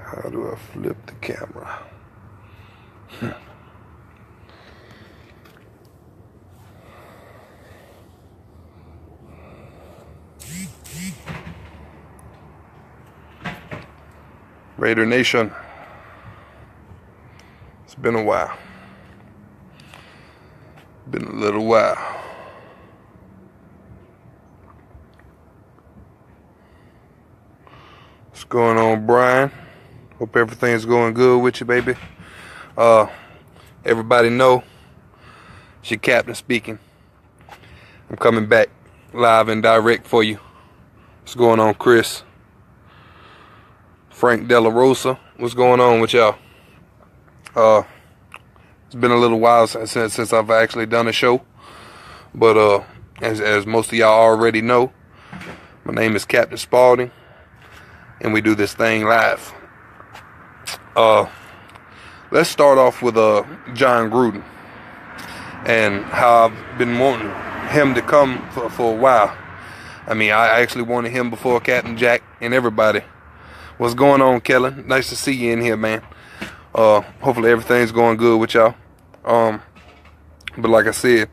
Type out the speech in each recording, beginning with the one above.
How do I flip the camera? Raider Nation, it's been a while. Been a little while. What's going on, Brian? Hope everything's going good with you, baby. Everybody know, it's your Kaptain speaking. I'm coming back live and direct for you. What's going on, Chris? Frank De La Rosa, what's going on with y'all? It's been a little while since I've actually done a show, but as most of y'all already know, my name is Captain Spalding, and we do this thing live. Let's start off with John Gruden and how I've been wanting him to come for a while. I mean, I actually wanted him before Captain Jack and everybody. What's going on, Kellen? Nice to see you in here, man. Hopefully everything's going good with y'all. But like I said,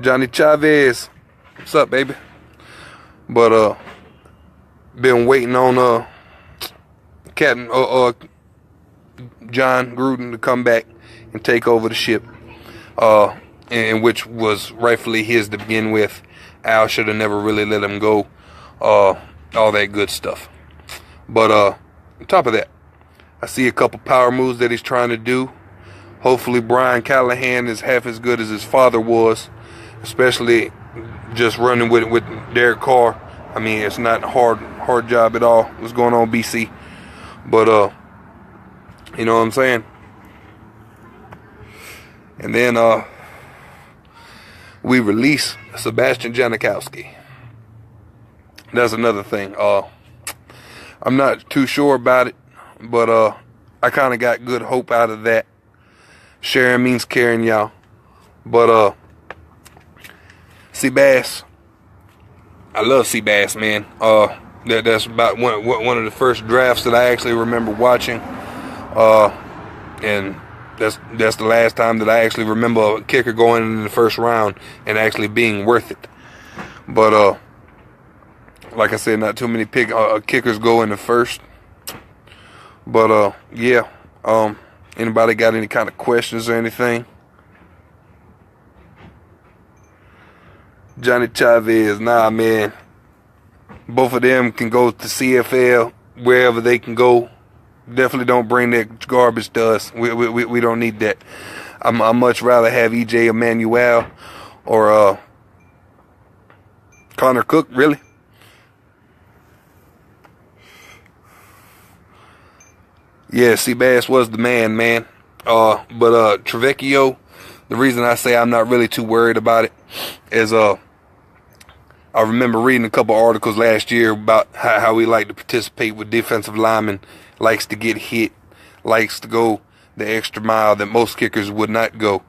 Johnny Chavez, what's up, baby? But been waiting on Captain John Gruden to come back and take over the ship, and which was rightfully his to begin with. Al should have never really let him go. All that good stuff. But on top of that, I see a couple power moves that he's trying to do. Hopefully Brian Callahan is half as good as his father was, especially just running with Derek Carr. I mean, it's not a hard job at all. What's going on, BC? But you know what I'm saying? And then we release Sebastian Janikowski. That's another thing. I'm not too sure about it, but I kind of got good hope out of that. Sharing means caring, y'all. But Seabass, I love Seabass, man. That's about one of the first drafts that I actually remember watching, and that's the last time that I actually remember a kicker going in the first round and actually being worth it. But like I said, not too many kickers go in the first. But yeah. Anybody got any kind of questions or anything? Johnny Chavez, nah, man. Both of them can go to CFL, wherever they can go. Definitely don't bring that garbage to us. We don't need that. I'd much rather have EJ Emmanuel or Connor Cook, really. Yeah, Seabass was the man. But Trevecchio, the reason I say I'm not really too worried about it is I remember reading a couple articles last year about how he liked to participate with defensive linemen, likes to get hit, likes to go the extra mile that most kickers would not go.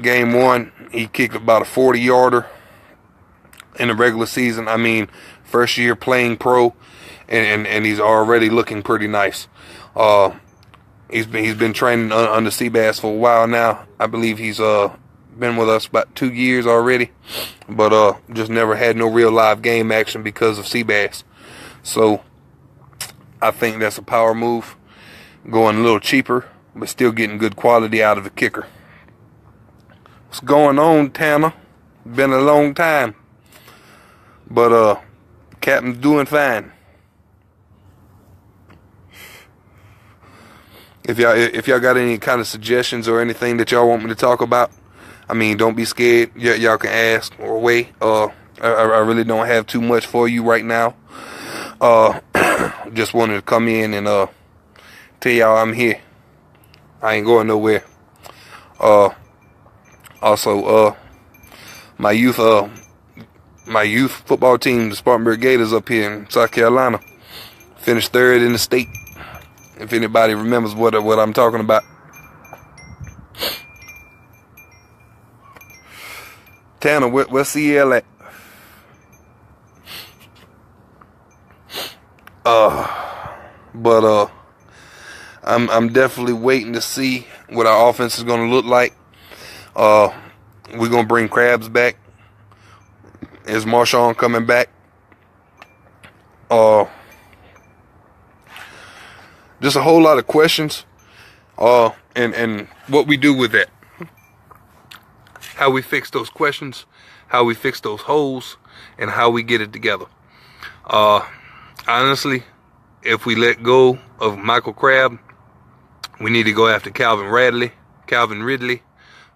Game 1, he kicked about a 40-yarder in the regular season. I mean, first year playing pro. And he's already looking pretty nice. He's been training under Seabass for a while now. I believe he's been with us about 2 years already, but just never had no real live game action because of Seabass. So I think that's a power move, going a little cheaper, but still getting good quality out of the kicker. What's going on, Tanner? Been a long time, but Captain's doing fine. If y'all got any kind of suggestions or anything that y'all want me to talk about, I mean, don't be scared. Y'all can ask or wait. I really don't have too much for you right now. Just wanted to come in and tell y'all I'm here. I ain't going nowhere. Also, my youth football team, the Spartanburg Gators up here in South Carolina, finished 3rd in the state. If anybody remembers what I'm talking about. Tanner, where's CL at? But I'm definitely waiting to see what our offense is going to look like. We're going to bring Krabs back. Is Marshawn coming back? Just a whole lot of questions. And what we do with that. How we fix those questions, how we fix those holes, and how we get it together. Honestly, if we let go of Michael Crabbe, we need to go after Calvin Ridley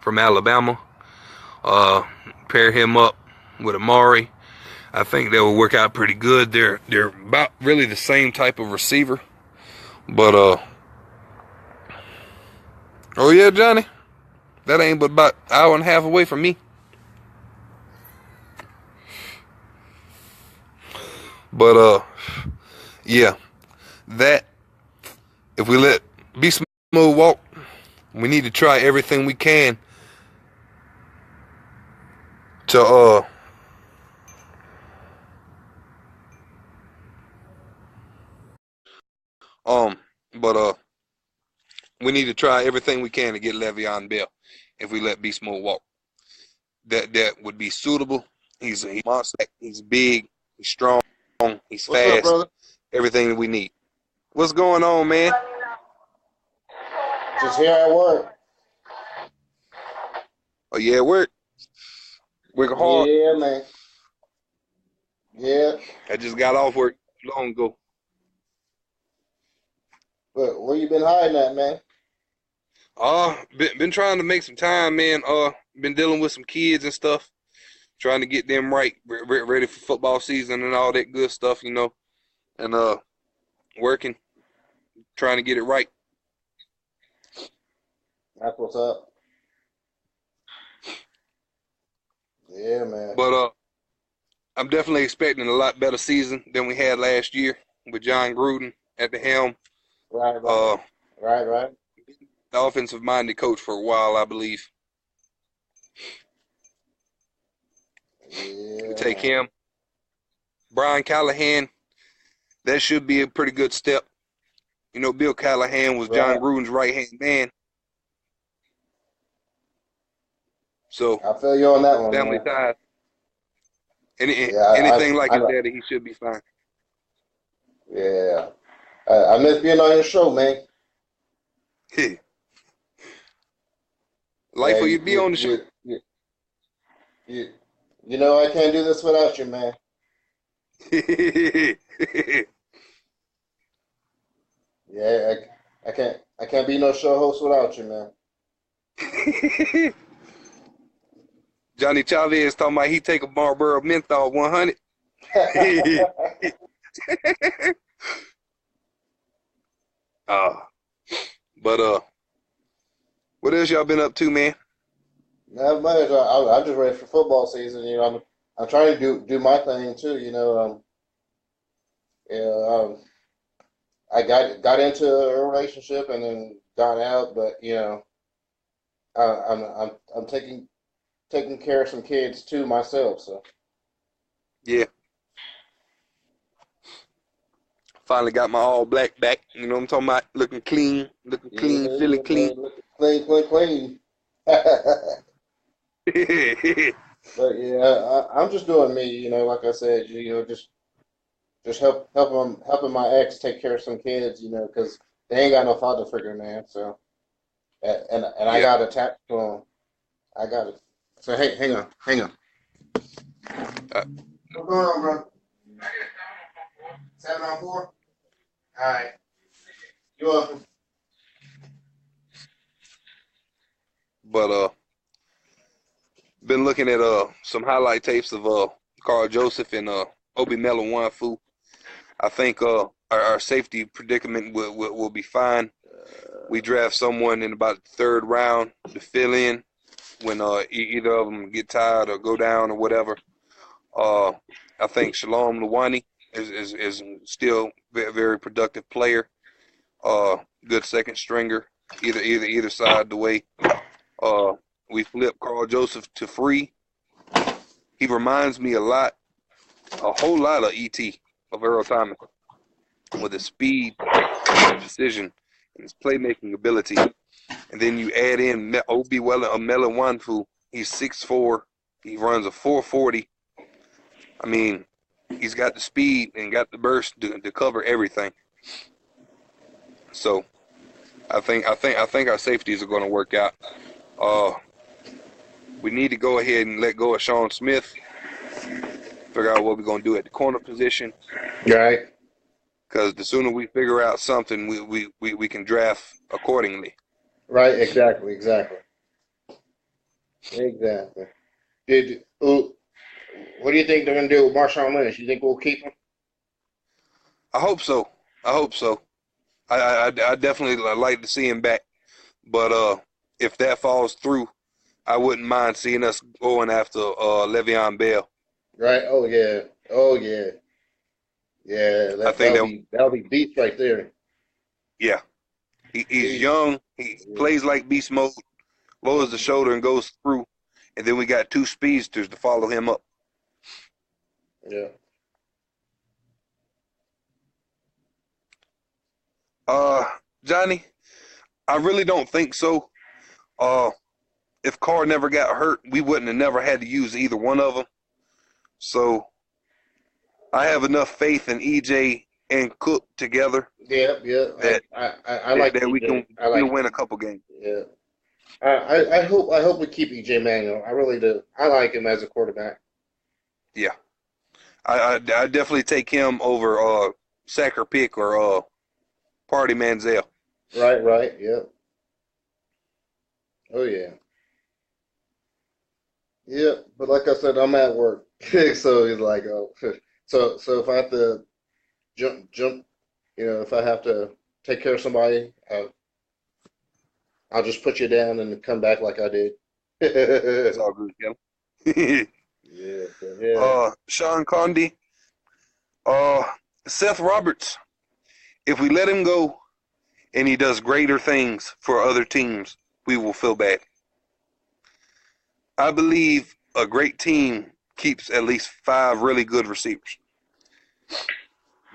from Alabama. Pair him up with Amari. I think that will work out pretty good. They're about really the same type of receiver. But oh yeah, Johnny, that ain't but about an hour and a half away from me. But yeah, that if we let Beast Mode walk, we need to try everything we can to but we need to try everything we can to get Le'Veon Bell if we let Beast Mode walk. That would be suitable. He's a monster. He's big. He's strong. He's fast. What's up, brother? Everything that we need. What's going on, man? Just here at work. Oh yeah, work. Working hard. Yeah, man. Yeah. I just got off work long ago. But where you been hiding at, man? Been trying to make some time, man. Been dealing with some kids and stuff, trying to get them right, ready for football season and all that good stuff, you know. And working, trying to get it right. That's what's up. Yeah, man. But I'm definitely expecting a lot better season than we had last year with John Gruden at the helm. Right. Right. The offensive-minded coach for a while, I believe. Yeah. We take him. Brian Callahan, that should be a pretty good step. You know, Bill Callahan was John Gruden's right-hand man. So I feel you on that one, family man. ties. Anything like his daddy, he should be fine. Yeah. I miss being on your show, man. Life for you to be on the show. You know I can't do this without you, man. Yeah, I can't be no show host without you, man. Johnny Chavez talking about he take a Marlboro Menthol 100. But what else y'all been up to, man? Not much. I'm just ready for football season. You know, I'm trying to do my thing too. You know, I got into a relationship and then got out, but you know, I'm taking care of some kids too myself. So yeah, finally got my all black back. You know what I'm talking about? Looking clean, feeling clean. Clean. But yeah, I'm just doing me. You know, like I said, you know, just helping my ex take care of some kids. You know, because they ain't got no father figure, man. So and I got attached to them. I got it. So hey, hang on. What's going on, bro? 704. All right. You're welcome. But been looking at some highlight tapes of Carl Joseph and Obi Melifonwu. I think our safety predicament will be fine. We draft someone in about the third round to fill in when either of them get tired or go down or whatever. I think Shalom Luwani is still a very productive player. Good second stringer, either side of the way. We flipped Carl Joseph to free. He reminds me a whole lot of E.T. of Earl Thomas with his speed, precision and his playmaking ability. And then you add in Obi Meliwanfu. He's 6'4". He runs a 440. I mean, he's got the speed and got the burst to cover everything. So I think our safeties are going to work out. We need to go ahead and let go of Sean Smith. Figure out what we're going to do at the corner position. Right. Because the sooner we figure out something, we can draft accordingly. Right. Exactly. What do you think they're going to do with Marshawn Lynch? You think we'll keep him? I hope so. I definitely like to see him back. But if that falls through, I wouldn't mind seeing us going after Le'Veon Bell. Right. Oh yeah. Yeah. That'll be beast right there. Yeah. He's young. He plays like beast mode. Lowers the shoulder and goes through. And then we got 2 speedsters to follow him up. Yeah. Johnny, I really don't think so. If Carr never got hurt, we wouldn't have never had to use either one of them. So I have enough faith in EJ and Cook together. Yeah. I like that. We'll win a couple games. Yeah. I hope we keep EJ Manuel. I really do. I like him as a quarterback. Yeah. I definitely take him over Sacker Pick or Party Manziel. Right, yeah. Oh yeah. Yeah, but like I said, I'm at work. So he's like, oh, so if I have to jump, if I have to take care of somebody, I'll just put you down and come back like I did. It's all good, Kim. Yeah. Sean Condy, Seth Roberts. If we let him go and he does greater things for other teams, we will feel bad. I believe a great team keeps at least 5 really good receivers.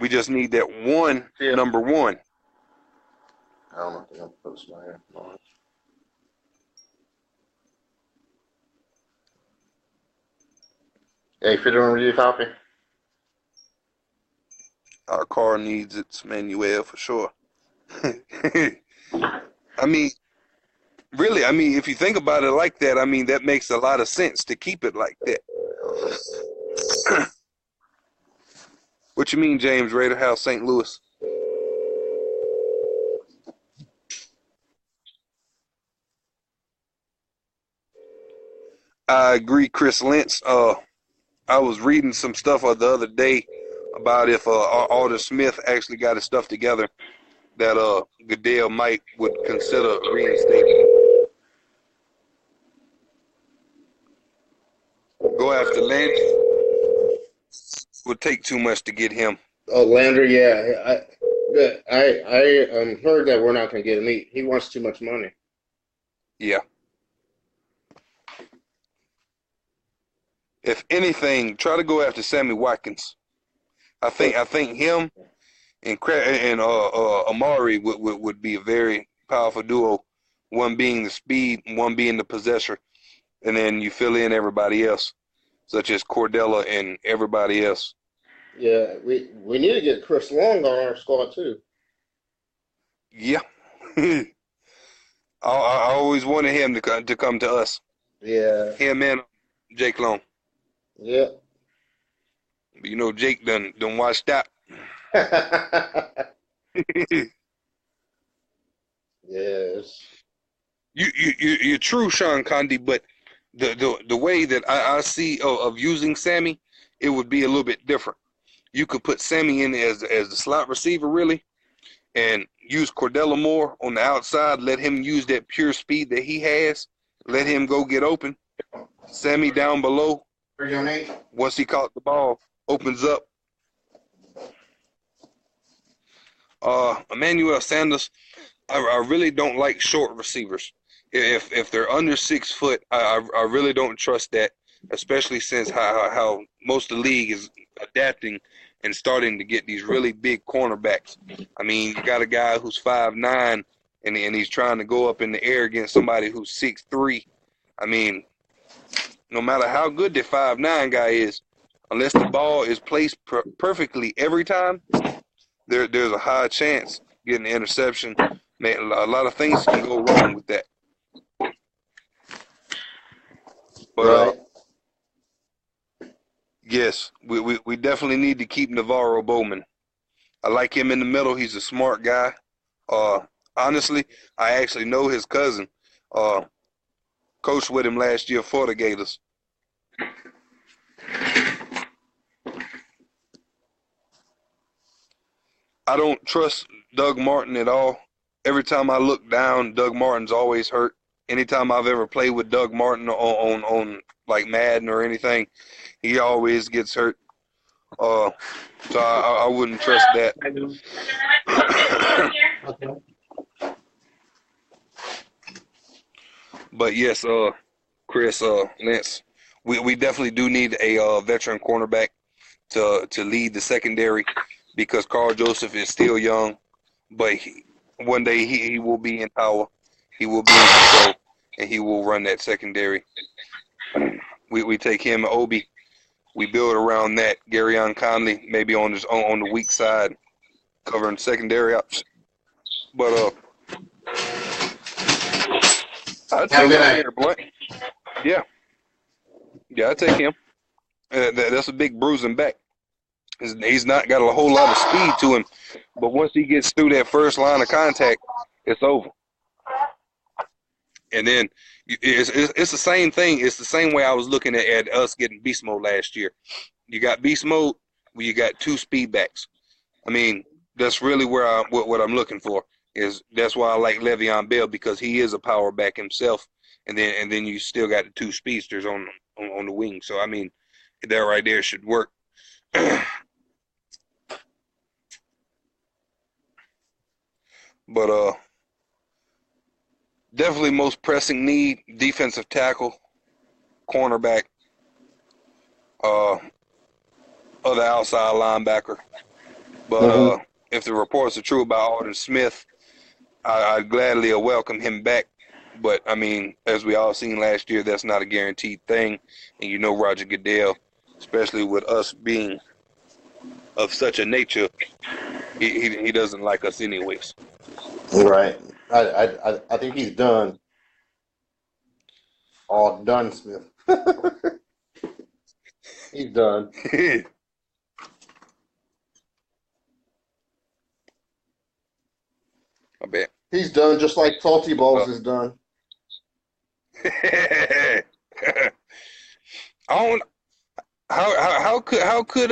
We just need that one, number one. I don't know if I'm post my hair. Hey, fit on review copy. Our car needs its Manuel for sure. I mean, really, if you think about it like that, that makes a lot of sense to keep it like that. What you mean, James Raider? How's St. Louis? I agree, Chris Lentz. I was reading some stuff the other day about if Alden Smith actually got his stuff together, that Goodell would consider reinstating. Go after Landry. Would take too much to get him. Oh, Landry, yeah. I heard that we're not going to get him. He wants too much money. Yeah. If anything, try to go after Sammy Watkins. I think him and Amari would be a very powerful duo. One being the speed, and one being the possessor, and then you fill in everybody else, such as Cordella and everybody else. Yeah, we need to get Chris Long on our squad too. Yeah. I always wanted him to come to us. Yeah. Him and Jake Long. Yeah. You know, Jake done watched out. Yes. You're true, Sean Condy, but the way that I see of using Sammy, it would be a little bit different. You could put Sammy in as the slot receiver, really, and use Cordella more on the outside. Let him use that pure speed that he has. Let him go get open. Sammy down below. Once he caught the ball, opens up. Emmanuel Sanders, I really don't like short receivers. If they're under 6 foot, I really don't trust that, especially since how most of the league is adapting and starting to get these really big cornerbacks. I mean, you got a guy who's 5'9", and he's trying to go up in the air against somebody who's 6'3". I mean, no matter how good the 5'9" guy is, unless the ball is placed perfectly every time, there's a high chance getting an interception. Man, a lot of things can go wrong with that. But yes, we definitely need to keep Navarro Bowman. I like him in the middle. He's a smart guy. Honestly, I actually know his cousin. Coached with him last year for the Gators. I don't trust Doug Martin at all. Every time I look down, Doug Martin's always hurt. Anytime I've ever played with Doug Martin on like Madden or anything, he always gets hurt. So I wouldn't trust that. But yes, Chris, Lance, we definitely do need a veteran cornerback to lead the secondary, because Carl Joseph is still young, but one day he will be in power, he will be in control, and he will run that secondary. We take him, Obi. We build around that. Garyon Conley maybe on the weak side, covering secondary options. But I'd take him, Blunt. Yeah, I'd take him. That's a big bruising back. He's not got a whole lot of speed to him, but once he gets through that first line of contact, it's over. And then it's the same thing. It's the same way I was looking at us getting beast mode last year. You got beast mode where you got two speed backs. I mean, that's really where what I'm looking for. That's why I like Le'Veon Bell, because he is a power back himself, and then you still got the two speedsters on the wing. So I mean, that right there should work. But definitely most pressing need, defensive tackle, cornerback, other outside linebacker. But if the reports are true about Alden Smith, I'd gladly welcome him back. But I mean, as we all seen last year, that's not a guaranteed thing. And you know, Roger Goodell, especially with us being of such a nature, he doesn't like us anyways. Right. I think he's done. All done, Smith. He's done. I bet. He's done just like Salty Balls is done. How could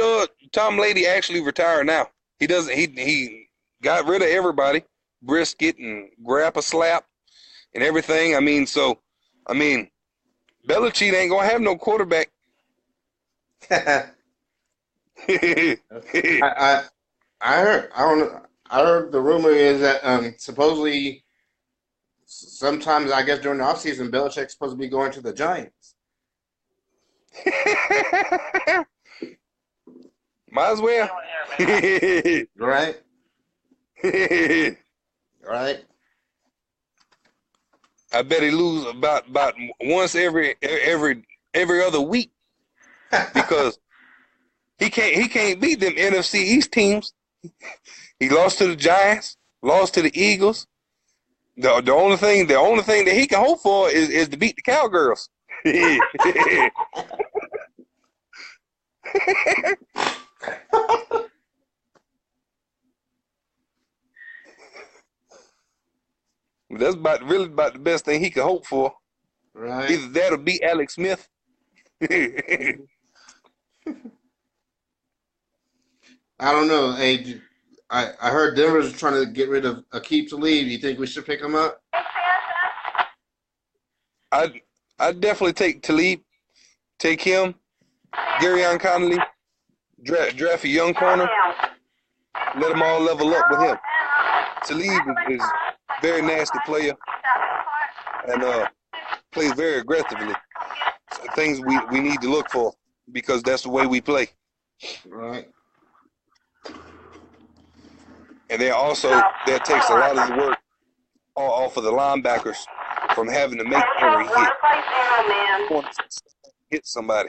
Tom Lady actually retire now? He doesn't. He got rid of everybody, Brisket and Grappa Slap and everything. I mean, Belichick ain't gonna have no quarterback. I heard. I don't know. I heard the rumor is that supposedly, sometimes I guess during the offseason, Belichick's supposed to be going to the Giants. Might as well. Right. Right. I bet he lose about once every other week, because he can't beat them NFC East teams. He lost to the Giants, lost to the Eagles. The only thing that he can hope for is to beat the Cowgirls. That's about the best thing he can hope for. Right. Either that or beat Alex Smith. I don't know. Hey, I heard Denver's trying to get rid of Kapt to leave. You think we should pick him up? I'd definitely take Talib, take him, Garyon Conley, draft a young corner, let them all level up with him. Talib is a very nasty player and plays very aggressively. So things we need to look for, because that's the way we play. Right. And then also that takes a lot of the work off of the linebackers from having to make every hit. Hit somebody.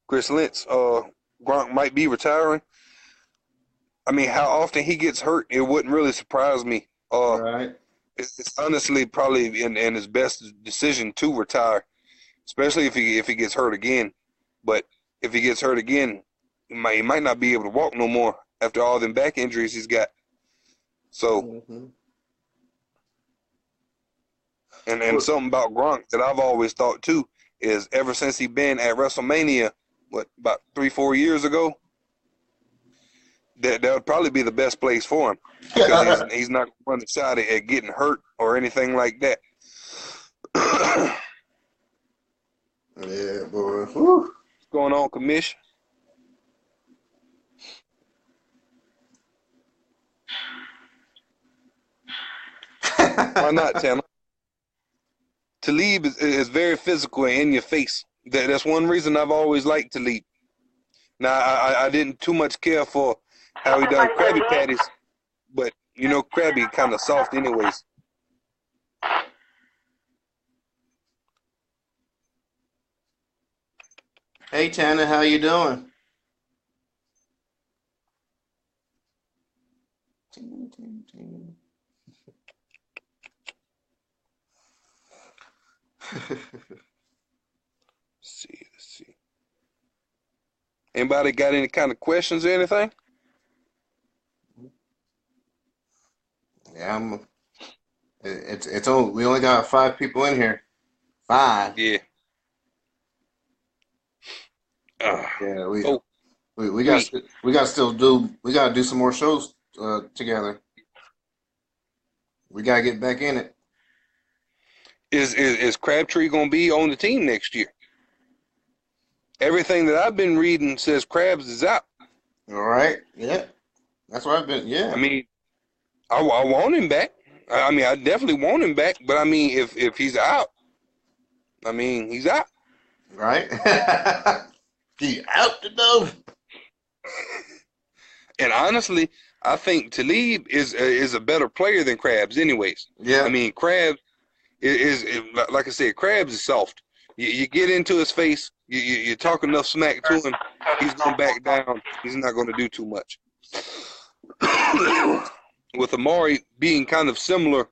Chris Lentz, Gronk might be retiring. I mean, how often he gets hurt, it wouldn't really surprise me. Right. It's honestly probably in his best decision to retire, especially if he gets hurt again. But if he gets hurt again, he might not be able to walk no more after all them back injuries he's got. So, and something about Gronk that I've always thought too is ever since he been at WrestleMania, about 3-4 years ago, that would probably be the best place for him because he's not going to shot at getting hurt or anything like that. Yeah, boy. Whew. What's going on, Commission? Why not, Tanner? Talib is very physical and in your face. That's one reason I've always liked Talib. Now, I didn't too much care for how he done Krabby Patties, but, you know, Krabby kind of soft anyways. Hey, Tanner, how you doing? Let's see. Anybody got any kind of questions or anything? Yeah, it's only we only got 5 people in here. 5. Yeah. Yeah, we got to do some more shows together. We gotta get back in it. Is Crabtree gonna be on the team next year? Everything that I've been reading says Krabs is out. All right. Yeah. That's what I've been. Yeah. I mean, I want him back. I mean, I definitely want him back. But I mean, if he's out, I mean, he's out. Right. He out the door. And honestly, I think Talib is a better player than Krabs, anyways. Yeah. I mean, Krabs is like I said, Krabs is soft. You get into his face, you talk enough smack to him, he's gonna back down. He's not gonna do too much. With Amari being kind of similar,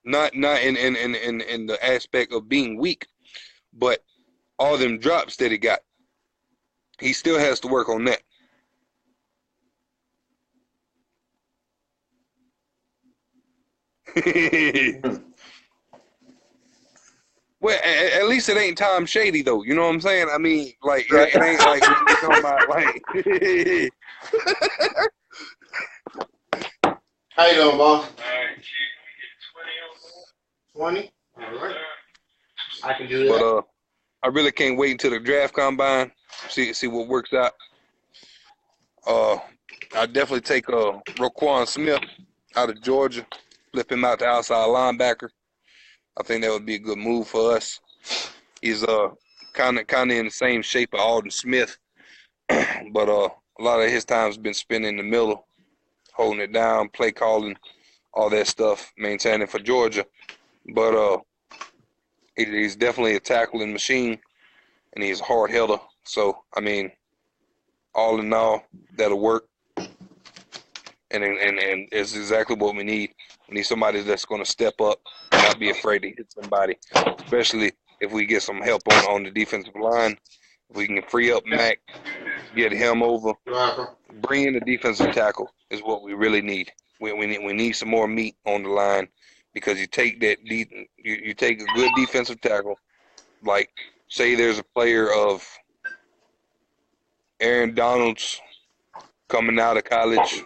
not in the aspect of being weak, but all them drops that he got, he still has to work on that. Well, at least it ain't Tom Shady though. You know what I'm saying? I mean, like it ain't like we're talking about like. How you doing, boss? 20. All right. I can do that. But I really can't wait until the draft combine. See what works out. I definitely take Roquan Smith out of Georgia, flip him out to outside linebacker. I think that would be a good move for us. He's kind of in the same shape of Alden Smith, but a lot of his time's been spent in the middle, holding it down, play calling, all that stuff, maintaining for Georgia. But he's definitely a tackling machine, and he's a hard hitter. So I mean, all in all, that'll work. And it's exactly what we need. We need somebody that's going to step up and not be afraid to hit somebody, especially if we get some help on the defensive line. If we can free up Mac, get him over, bring in the defensive tackle is what we really need. We need some more meat on the line because you take you take a good defensive tackle, like say there's a player of Aaron Donald's coming out of college.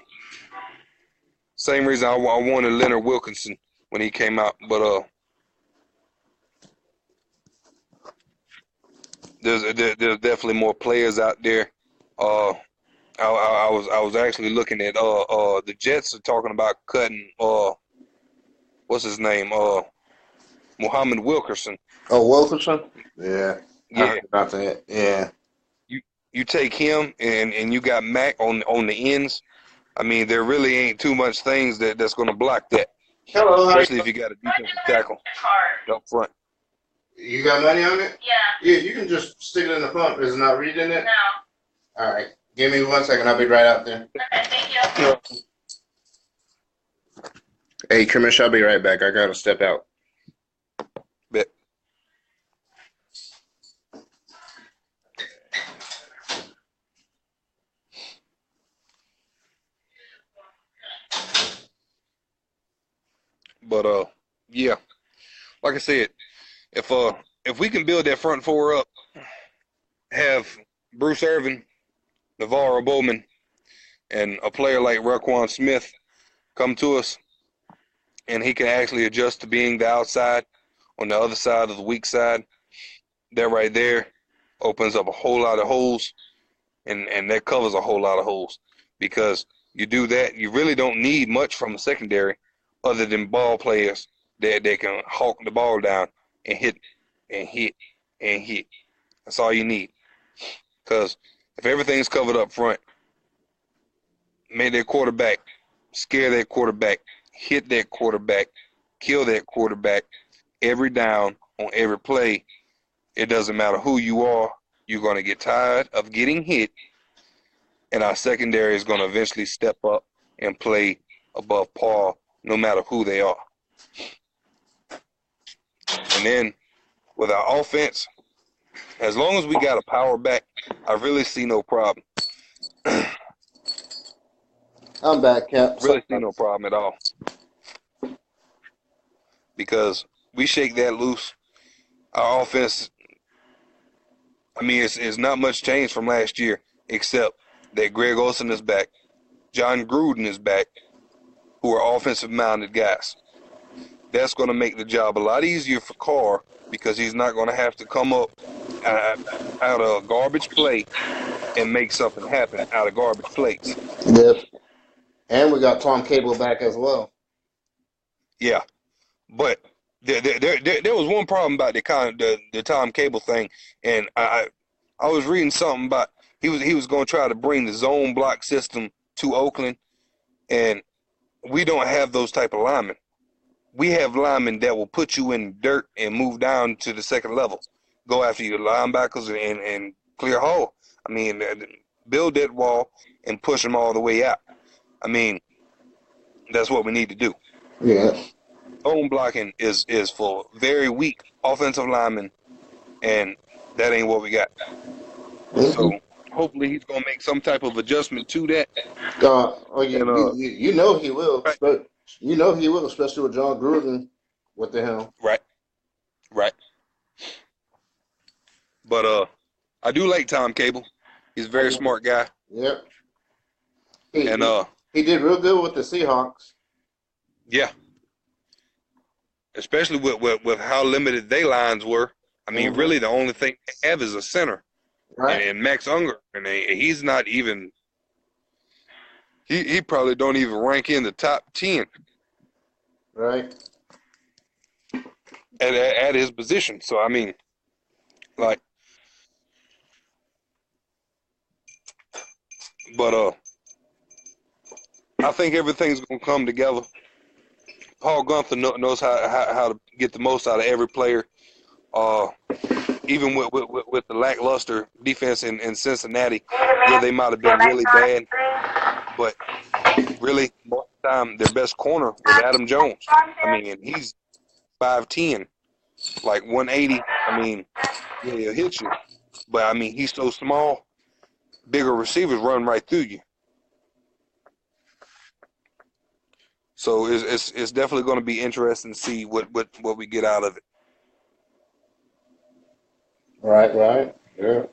Same reason I wanted Leonard Wilkinson when he came out, but there's definitely more players out there. I was actually looking at the Jets are talking about cutting what's his name Muhammad Wilkerson. Oh, Wilkerson. Yeah. Yeah. I heard about that. Yeah. You take him and you got Mac on the ends. I mean, there really ain't too much things that's going to block that, Hello, how especially if you got a defensive tackle up front. you got money on it? Yeah. Yeah, you can just stick it in the pump. Is it not reading it? No. All right. Give me 1 second. I'll be right out there. Okay, thank you. Hey, Commissioner, I'll be right back. I got to step out. Bet. But yeah, like I said, if we can build that front four up, have Bruce Irvin, Navarro Bowman, and a player like Raquan Smith come to us, and he can actually adjust to being the outside on the other side of the weak side, that right there opens up a whole lot of holes, and that covers a whole lot of holes, because you do that, you really don't need much from a secondary other than ball players that can hawk the ball down and hit and hit and hit. That's all you need. Because if everything's covered up front, make their quarterback, scare that quarterback, hit that quarterback, kill that quarterback every down on every play, it doesn't matter who you are, you're going to get tired of getting hit, and our secondary is going to eventually step up and play above par no matter who they are. And then with our offense, as long as we got a power back, I really see no problem. I'm back, Cap. Really see no problem at all. Because we shake that loose, our offense, I mean, it's not much change from last year, except that Greg Olsen is back, John Gruden is back, who are offensive-minded guys. That's going to make the job a lot easier for Carr, because he's not going to have to come up out of a garbage play and make something happen out of garbage plays. Yep. And we got Tom Cable back as well. Yeah, but there was one problem about the Tom Cable thing, and I was reading something about he was going to try to bring the zone block system to Oakland, and we don't have those type of linemen. We have linemen that will put you in dirt and move down to the second level, go after your linebackers and clear hole. I mean, build that wall and push them all the way out. I mean, that's what we need to do. Yeah. Zone blocking is for very weak offensive linemen, and that ain't what we got. Mm-hmm. So hopefully he's gonna make some type of adjustment to that. You know he will. Right. But you know he will, especially with John Gruden with the helm. Right. But I do like Tom Cable. He's a very smart guy. Yep. He did real good with the Seahawks. Yeah. Especially with how limited they lines were. I mean, really the only thing they have is a center. Right. And Max Unger. And he's not even – he probably don't even rank in the top 10. Right. At his position. So, I mean, like – but I think everything's going to come together. Paul Gunther knows how to get the most out of every player. Even with the lackluster defense in Cincinnati, yeah, they might have been really bad, but really, most of the time, their best corner was Adam Jones. I mean, he's 5'10", like 180. I mean, yeah, he'll hit you, but I mean, he's so small, bigger receivers run right through you. So it's definitely going to be interesting to see what we get out of it. Right, yeah.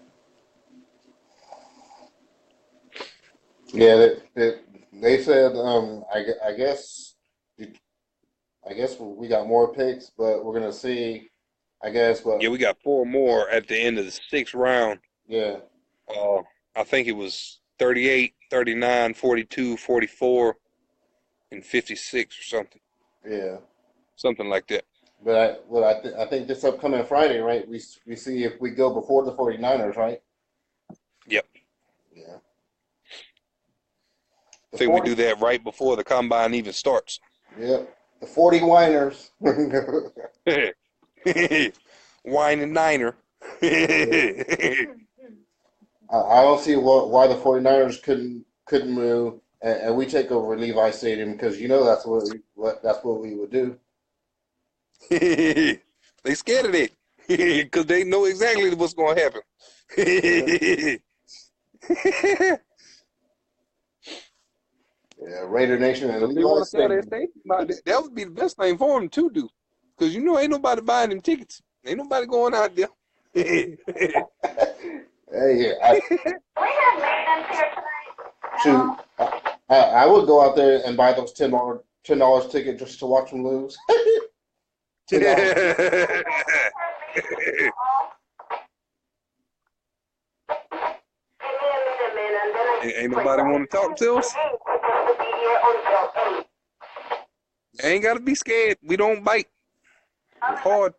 Yeah, they said I guess we got more picks, but we're gonna see. I guess what? Yeah, we got 4 more at the end of the 6th round. Yeah. I think it was 38, 39, 42, 44, and 56 or something. Yeah. Something like that. But I think this upcoming Friday, right? We see if we go before the 49ers, right? Yep. Yeah. think we do that right before the combine even starts. Yep. The 40 whiners. Wine and Niner. I don't see why the 49ers couldn't move and we take over Levi Stadium because that's what we would do. They scared of it because they know exactly what's going to happen. Yeah, Raider Nation and If they Levi want to sell Stadium. that stadium, that would be the best thing for them to do. Because ain't nobody buying them tickets. Ain't nobody going out there. Hey, I would go out there and buy those $10 ticket just to watch them lose. $10. Ain't nobody want to talk to us. Ain't got to be scared. We don't bite. It's hard.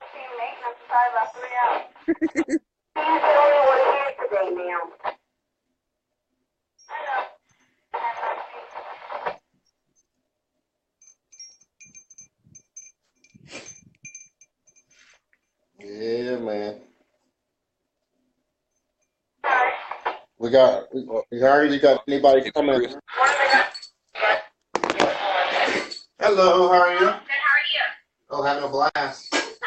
Yeah, man. We already got anybody coming. Hello, how are you? Good, how are you? Oh, having a blast. Just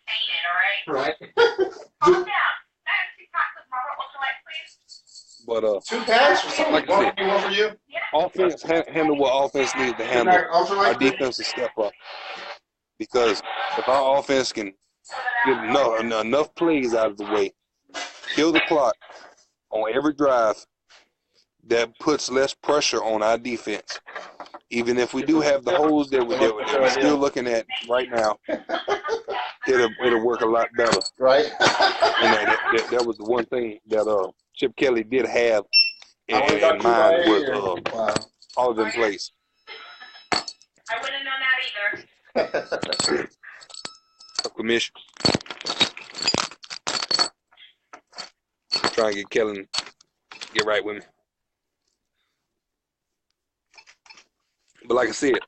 contain it, all right? Right. Calm down. But 2 packs or something? like I said, One for you? offense handle what offense needs to handle. Our defense will step up. Because if our offense can get enough plays out of the way, kill the clock on every drive, that puts less pressure on our defense. Even if we do have the holes that we're still looking at right now, it'll work a lot better. Right. That was the one thing that Chip Kelly did have in mind was all of them plays. I wouldn't have known that either. Commission. Trying to get Kellen get right with me. But like I said,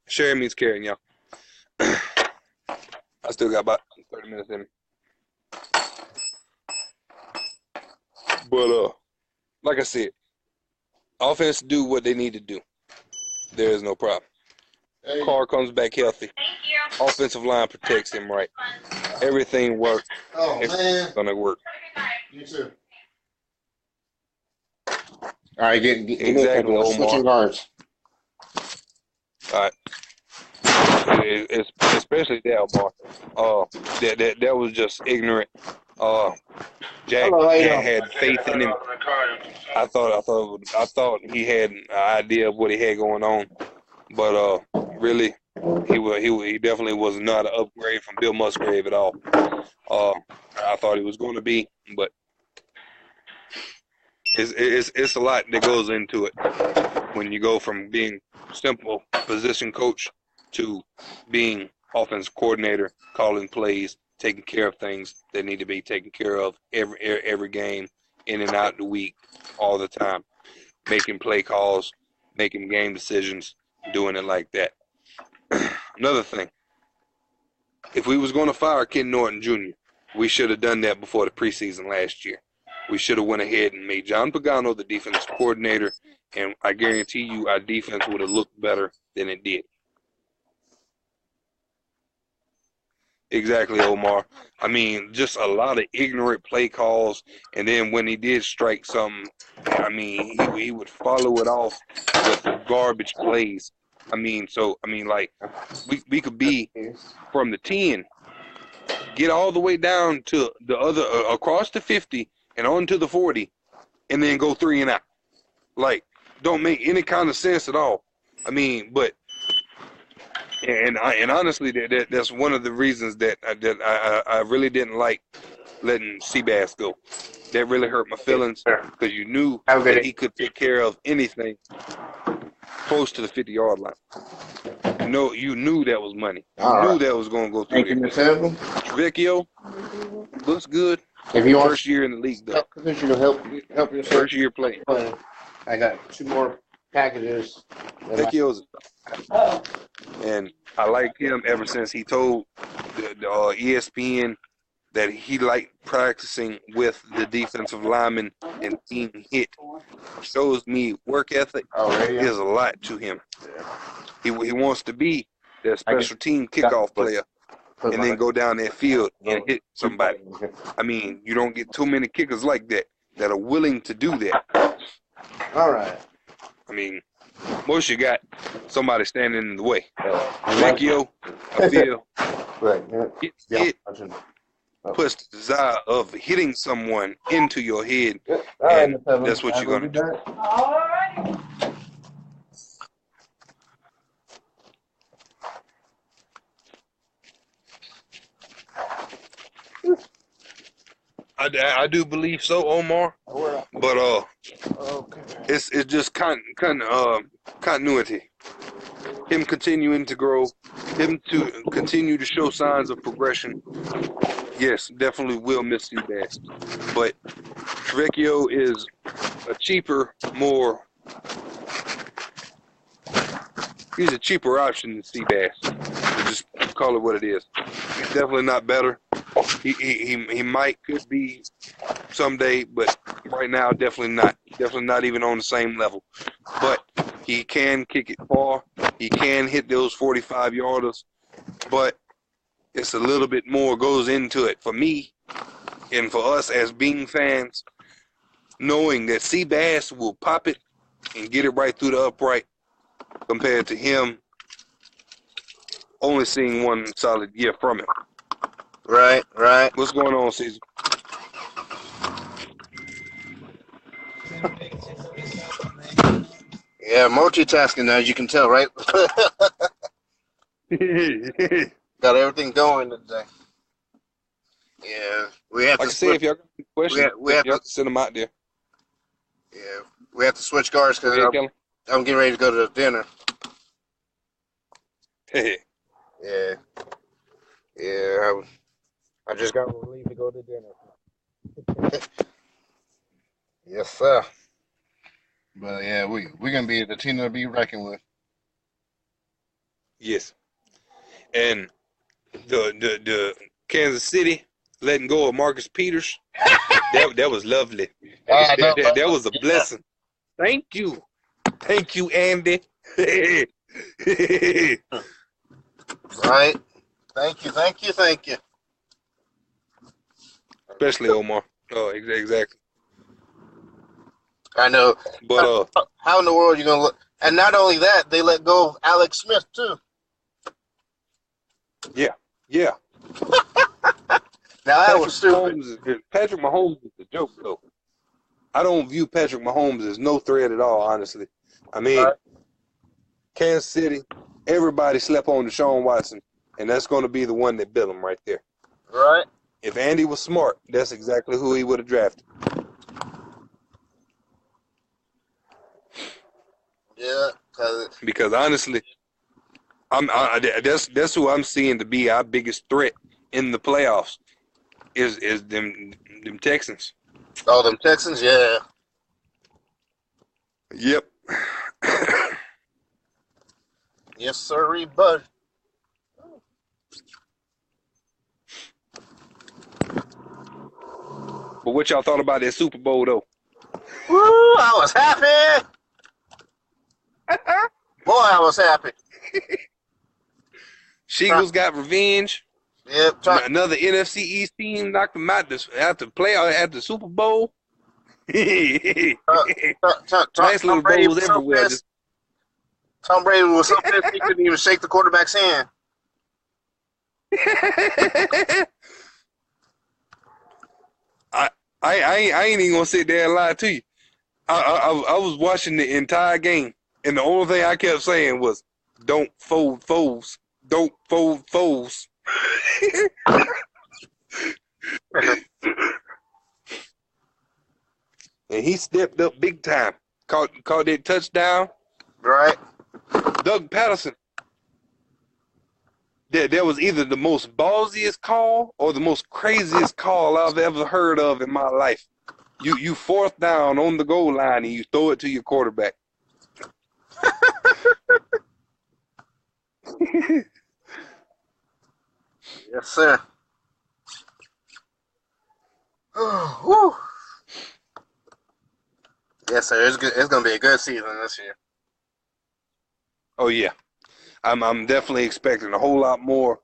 sharing means caring, y'all. I still got about 30 minutes in me. But like I said, offense do what they need to do. There is no problem. Hey. Carr comes back healthy. Offensive line protects him right. Everything works. Oh, man. It's gonna work. You too. All right, get exactly, Omar. Switching guards. All right. Especially that, Omar. That was just ignorant. Jack had faith in him. I thought he had an idea of what he had going on, but really, he definitely was not an upgrade from Bill Musgrave at all. I thought he was going to be, but it's a lot that goes into it when you go from being simple position coach to being offense coordinator, calling plays, taking care of things that need to be taken care of every game, in and out the week, all the time, making play calls, making game decisions, doing it like that. Another thing, if we was going to fire Ken Norton Jr., we should have done that before the preseason last year. We should have went ahead and made John Pagano the defensive coordinator, and I guarantee you our defense would have looked better than it did. Exactly, Omar. I mean, just a lot of ignorant play calls, and then when he did strike something, I mean, he would follow it off with garbage plays. Like, we could be from the 10, get all the way down to the other, across the 50 and onto the 40, and then go 3 and out. Like, don't make any kind of sense at all. I mean, but and honestly, that's one of the reasons that I really didn't like letting Seabass go. That really hurt my feelings because you knew that he could take care of anything close to the 50-yard line. No, you knew that was money. You knew that was going to go through there. Trevecchio looks good. If you want first year in the league, though. Help your First year playing. I got 2 more packages. Vecchio's, and I like him ever since he told the ESPN that he liked practicing with the defensive linemen and being hit. Shows me work ethic is a lot to him. He wants to be that special team kickoff player and then go down that field and hit somebody. I mean, you don't get too many kickers like that are willing to do that. All right. I mean, most you got somebody standing in the way. Vecchio, I feel, it puts the desire of hitting someone into your head, and that's what you're going to do. All right. I do believe so, Omar, but it's just continuity. Him continuing to grow, him to continue to show signs of progression. Yes, definitely will miss Seabass, but Vecchio is a cheaper, he's a cheaper option than Seabass. We'll just call it what it is. He's definitely not better. He could be someday, but right now definitely not. Definitely not even on the same level. But he can kick it far. He can hit those 45-yarders, but it's a little bit more goes into it for me and for us as being fans, knowing that Seabass will pop it and get it right through the upright compared to him only seeing one solid year from him. Right. What's going on, Caesar? Yeah, multitasking as you can tell, right? Got everything going today. Yeah, we have like to. I say, if y'all got any questions, we have y'all can send them out there. Yeah, we have to switch guards because Okay, I'm getting ready to go to dinner. Kelly? Yeah. I just got to leave to go to dinner. Yes, sir. But yeah, we're gonna be the team to be reckoned with. Yes. And the Kansas City letting go of Marcus Peters, that was lovely. That was a blessing. Thank you, Andy. Right. Thank you. Especially Omar. Oh, exactly. I know. But how in the world are you gonna look? And not only that, they let go of Alex Smith too. yeah. Now that was stupid. Patrick Mahomes is a joke, though. I don't view Patrick Mahomes as no threat at all, honestly. I mean, Right. Kansas City, everybody slept on Deshaun Watson, and that's going to be the one that built him right there. Right. If Andy was smart, that's exactly who he would have drafted. Yeah. Because honestly, that's who I'm seeing to be our biggest threat in the playoffs is them Texans. Oh, them Texans, yeah. Yep. Yes, sirree, bud. But what y'all thought about that Super Bowl, though? Woo! I was happy. Boy, I was happy. Eagles got revenge. Yep. Another NFC East team knocked them out at the Super Bowl. Nice little bowls everywhere. Tom Brady was so pissed he couldn't even shake the quarterback's hand. I ain't even gonna sit there and lie to you. I was watching the entire game, and the only thing I kept saying was, "Don't fold foes. Don't fold foes." And he stepped up big time. Caught that touchdown. Right. Doug Patterson. That was either the most ballsiest call or the most craziest call I've ever heard of in my life. You fourth down on the goal line and you throw it to your quarterback. Yes, sir. Oh, yes, sir. It's good. It's gonna be a good season this year. Oh yeah, I'm definitely expecting a whole lot more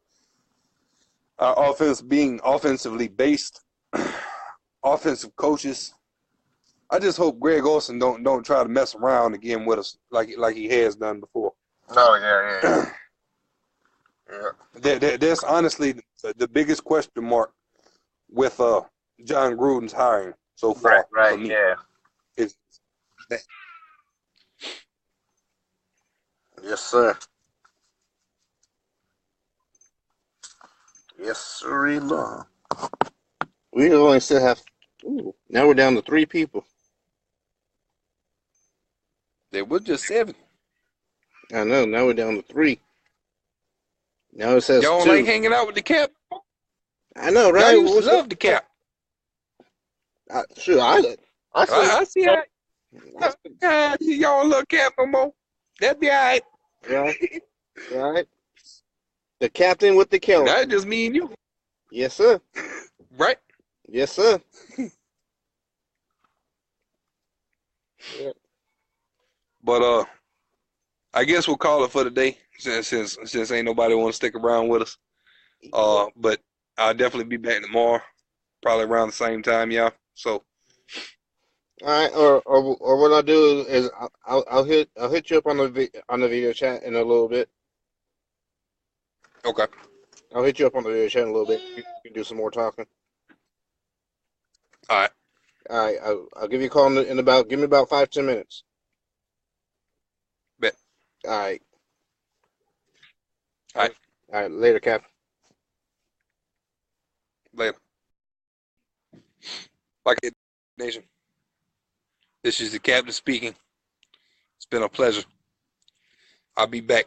offense being offensively based, offensive coaches. I just hope Greg Olson don't try to mess around again with us like he has done before. Oh yeah. That's honestly the biggest question mark with John Gruden's hiring so far for me. Yeah. Is that Yes, sir. Yes, sir. We only still have. Ooh, now we're down to 3 people. there was just 7. I know. Now we're down to 3. Now it says Y'all 2. like hanging out with the Cap? I know, Y'all right? used to love the Cap. Sure, I I see how I see y'all love Cap no more. That'd be all right. Right, right. The captain with the killer. That's just me and you, Yes, sir. right? Yes, sir. Yeah. But I guess we'll call it for the day since ain't nobody want to stick around with us. But I'll definitely be back tomorrow, probably around the same time, y'all. So All right, or what I'll do is I'll hit you up on the video chat in a little bit. okay, I'll hit you up on the video chat in a little bit. You can do some more talking. all right, All right, I'll give you a call in about give me about 5-10 minutes. bet. All right. All right, All right. Later, Cap. later. Like it, nation. This is the captain speaking. It's been a pleasure. I'll be back.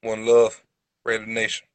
One love, Raider Nation.